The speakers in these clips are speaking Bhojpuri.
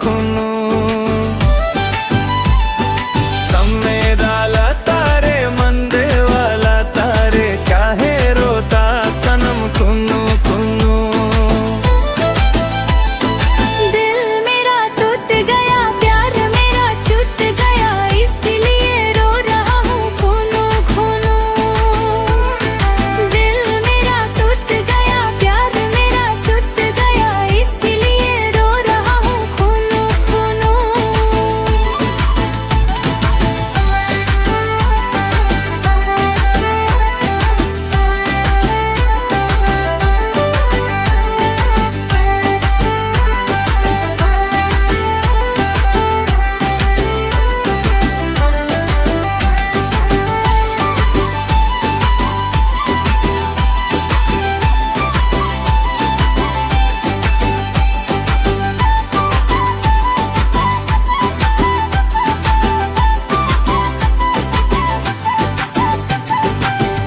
खुनू समेदाला तारे मंदे वाला तारे काहे रोता सनम खुनू खुनू। दिल मेरा टूट गया, प्यार मेरा छूट गया, इसलिए रो रहा हूँ खुनू खुनू। दिल मेरा टूट गया, प्यार मेरा छूट गया, इसलिए रो रहा हूँ खुनू खुनू।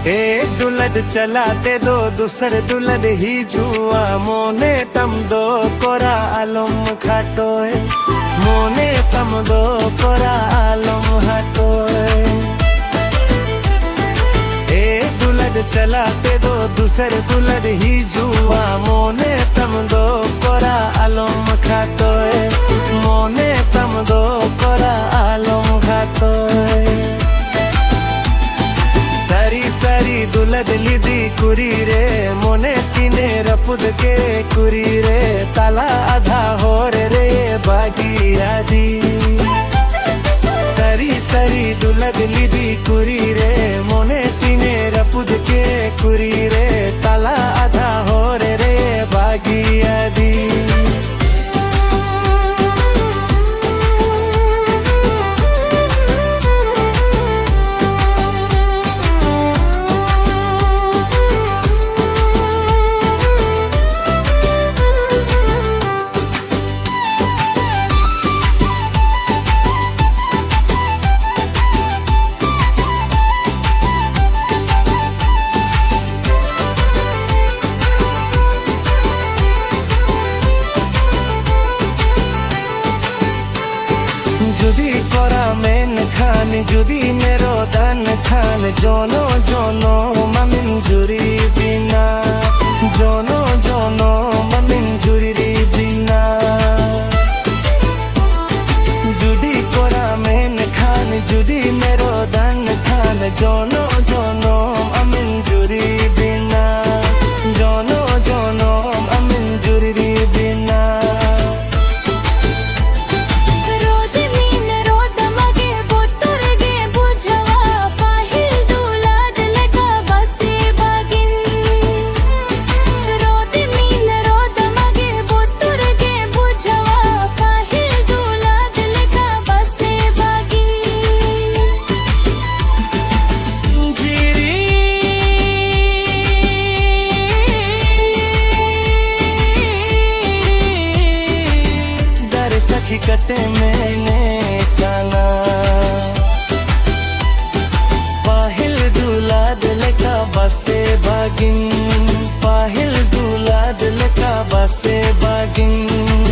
एक दुलद चलाते दो दूसर दुलद ही जुआ मोने तम दो कोरा आलम खाटोए मोने तम दो कोरा आलम हाटोए। एक दुलद चलाते दो दूसर दुलद ही जुआ मोने तम दो कोरा आलम खाटोए मोने तम दो कोरा आलम खाटोए। सरी सरी दुलद लिदी कुरी रे मोने तिने रपुद के कुरी रे ताला आधा हो रे बागी आदि। सरी सरी दुलद लिदी कुरी रे मोने तिने रपुद के कुरी रे ताला आधा हो रे बागी आदि। जुदी करा मेन खान जुदी मेरो दान खान जोनो जोनो ममिन जुरी बिना जोनो जोनो ममिन जुरी बिना। जुदी करा मेन खान जुदी मेरो दान खान जोनो जोनो ममिन जुरी बिना जोनो जोनो ममिन जुरी बिना। सखी कटे मैंने काना पाहिल दूला दिल का बसे बागिन पाहिल दूला दिल का बसे बागिन।